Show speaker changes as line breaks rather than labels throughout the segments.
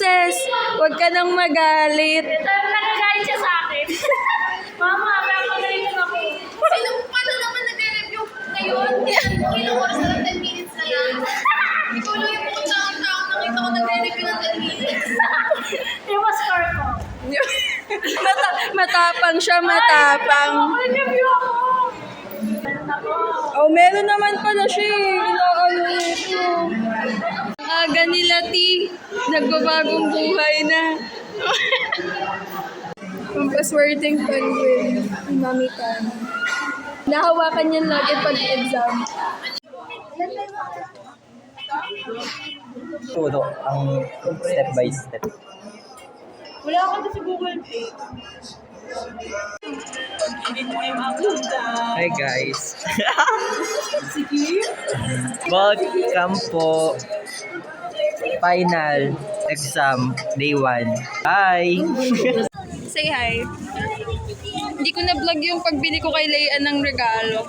Princess, huwag ka nang magalit.
Nagagalit siya sa akin. Mama, kaya magaling ako. Sino paano naman nagre-review ngayon? Ilang oras na lang 10 minutes na lang. Ikaw lang yung puntang tao nakita ko nagre-review ng 10 minutes. Yung score ko.
Matapang siya, matapang.
Nag-review ako.
Oh, meron naman pala siya eh. Inaano ito. Ang aga nila, T. Nagbabagong buhay na. Ang paswerdeng penguin. Ang Mami Tan. Nahawakan niyan lagi pag exam.
Turo ang step by step.
Wala ako sa Google Play.
Hi guys. Welcome po. Final exam day 1. Hi.
Say hi. Hindi ko na-vlog yung pagbili ko kay Leian ng regalo.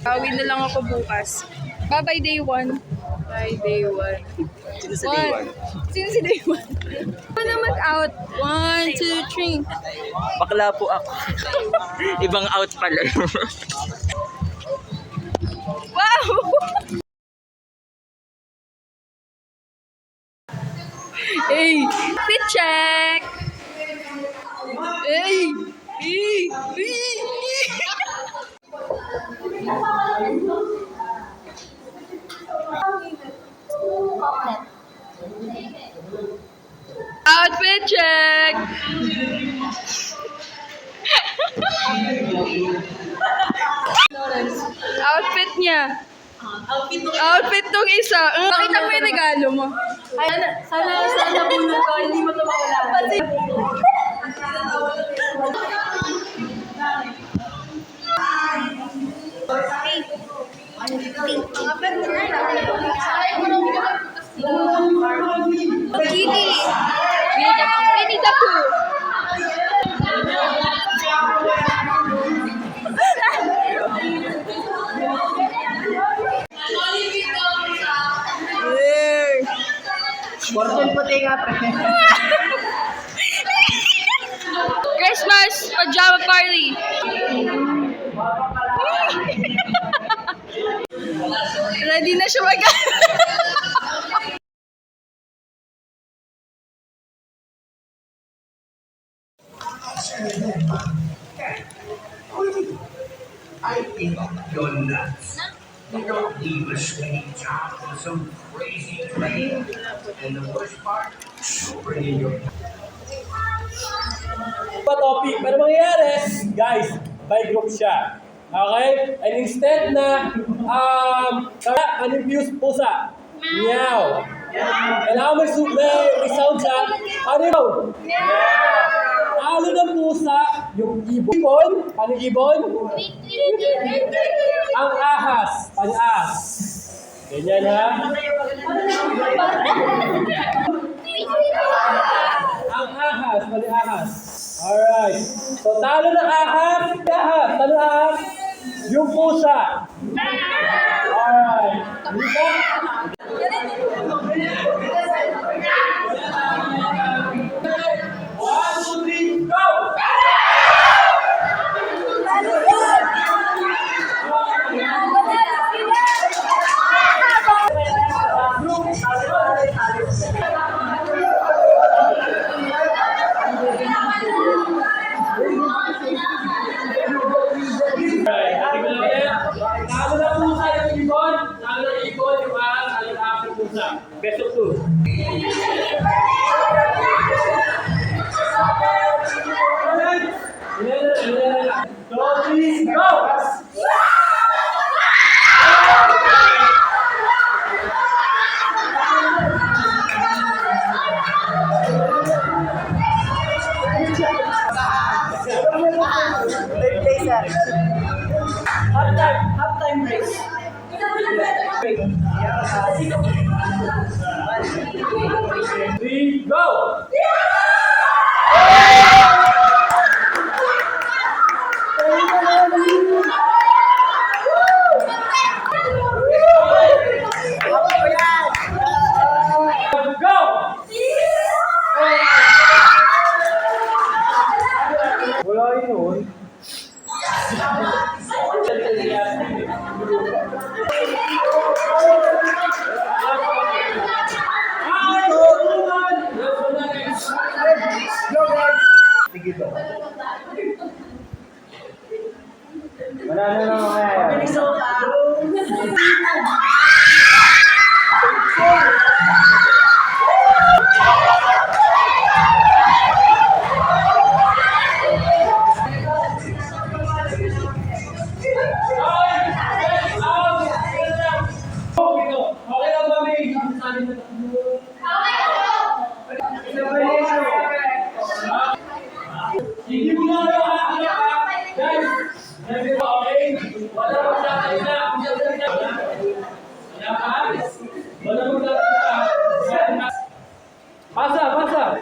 Bawi na lang ako bukas. Bye-bye day 1. Bye day 1.
Sino sa day 1?
Sino si day 1? Ano mag-out? 1, 2, 3.
Bakla po ako. Ibang out pala.
Wow! Hey! Fit check! Hey! Hey! Outfit check! Outfit niya. Outfit tong isa. Pakita mo yung regalo mo.
Sana bunod ko, hindi mo ito mawala.
Kitty! Winnie the Pooh!
Portion puti nga pre.
Christmas pajama party! Ready na siya
I think you're nuts. You don't leave a sweaty job for some crazy train. And the worst part, you're bringing your
topic. Pero mangyayari, guys, by group siya. Okay? And instead na, confused pusa. Meow. Kailangan may sound siya. Ano yun? Talo ng pusa, yung ibon. Ano yung ibon? Ang ahas. Ang ahas. Ganyan ha? Ang ahas. Ano yung ahas? Alright. So, talo ng ahas. Ahas. Talo ng ahas. Yung pusa. Alright. Dito. One, two, three, go! Talo na pusa yung ibon. Talo na ibon yung ahas. Talo na ahas yung pusa. Best of two. So, please go! Halftime break. Three, go! Go! bahay noon. Wala na lang kaya. Okay lang ba, May? Hindi mo na kayo guys! Okay? Wala magsasalita. Wala magsasalita. Pasa, pasa!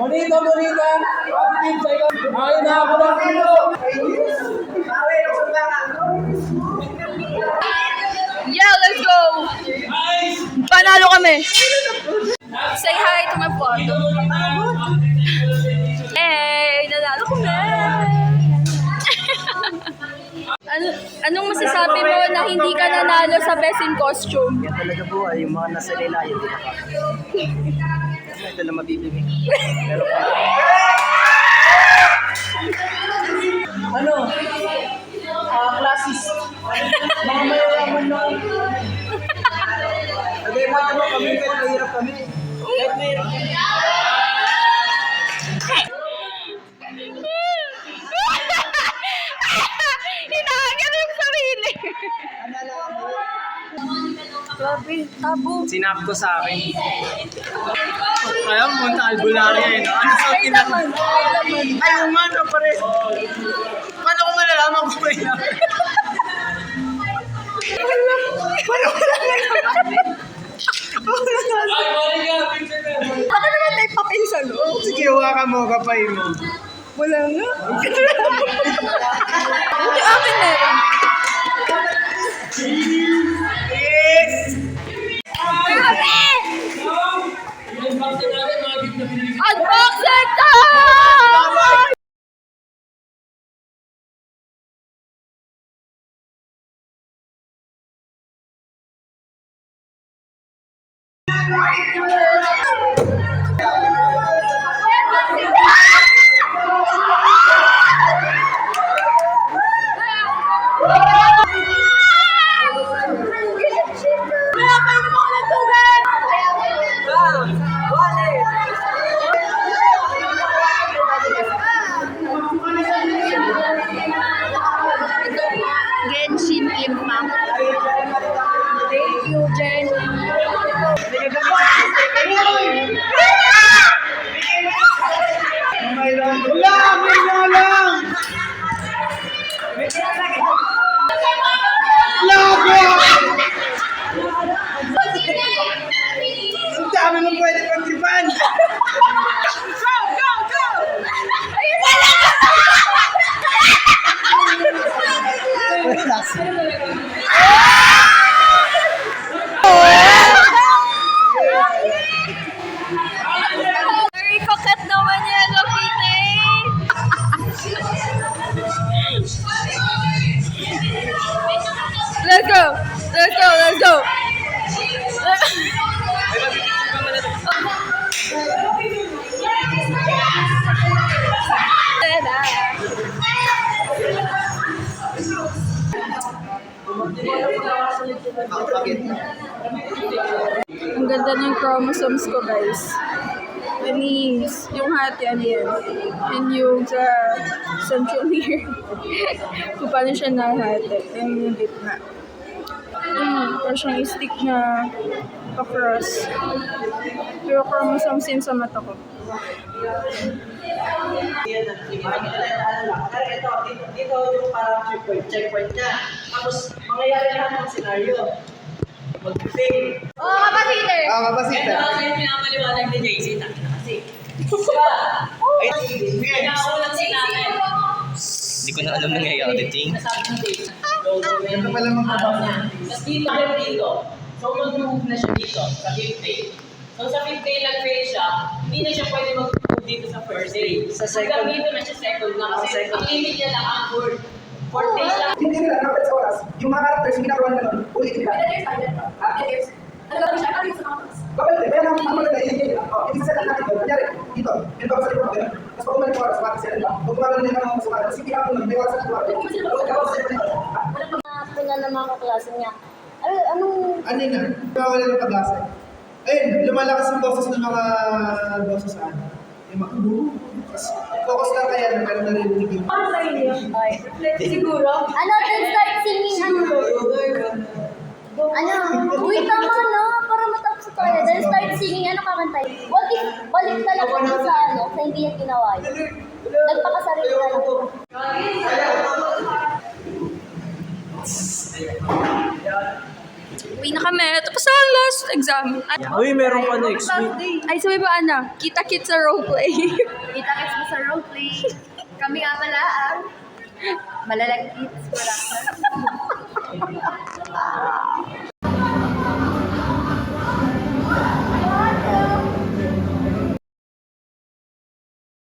Monita, Monita! Positive sa'yo! Ayun na ako lang dito!
Yeah, let's go! Panalo kami! Say hi to my photo. Hey, nanalo kami! Anong masasabi mo na hindi ka nanalo sa best in costume?
Yan talaga po ay yung mga nasa nilayan din ako. Ito na mabibigay. Pero
Ano? Classes. Mga mayayaman na.
Sabi mo naman kami, kahit mahirap kami. Kahit mahirap kami.
Hinahangal yung sarili. Grabe, tabo.
Sinap ko sa akin. Kaya punta albularia eh, no? Ano sa tinapos? Ay, umano pa rin. Paano ko malalaman kung may naman?
Ay, balik ka! Picture ka!
Baka naman may papel sa loob.
Sige, hawakan mo, kapay mo.
Wala nga. Hindi akin na rin.
Yes!
I-unboxing natin mga gift na binili.
Unboxing time! Genshin Impact. Thank you, Jen. Let's go! Let's go! Let's go! Ang ganda ng chromosomes ko, guys. Anis, yung hati, ano yan? And yung sa centromere. Kung paano siya nahati. Yung gitna. Parang siyang stick na pa-cross. Pero chromosomes yun sa mata ko.
Dito yung parang checkpoint niya. Tapos, mangyayari lahat ng scenario. Mag-fail.
Oo, kapatid.
Kapasita.
Kasi yung pinapaliwanag ni JC, kasi. Pinakakulang si natin.
Hindi ko na alam nangyayari, Ting.
Nasabi ng JC.
Ito pala mga
Tapos dito. So, mag-move na siya dito, sa 5th day. So, sa 5th day, nag-fail siya, hindi na siya pwede mag-move dito sa 1st day.
Sa second.
Hanggang dito na siya second na kasi
second.
ang limit niya lang ang 4th day lang.
Hindi nila dapat sa oras. Yung mga characters, yung ginagawa nila nun, ulitin nila. Kapag kaya lang ang maganda, hindi ibig sabihin natin doon. Kunyari, dito, yun ba sa likod mo, tapos pag umalit ko oras, mati sila nila. Pag gumagano nila ng mga sumara, tapos hindi ako nun, may oras sa likod.
Puna ng mga kaklase niya. Anong...
Ano yun na? Kawala ng pag-asa. Ayun, lumalakas ang boses ng mga boses sa ano. Yung mga focus lang kaya na meron narinig yung...
Siguro? Ano, then start singing, uy, tama na, para matapos sa tayo. Then start singing, ano kakantay? What if, balik ka lang kung sa ano, sa hindi niya ginawa yun. Nagpakasarili ka lang.
Uwi na kami. Tapos na ang last exam.
Uy, meron pa next week.
Ay, sabi ba, Ana? Kita-kit sa roleplay.
Kita-kits mo sa roleplay. Kami nga pala ang malalagkits ko lang.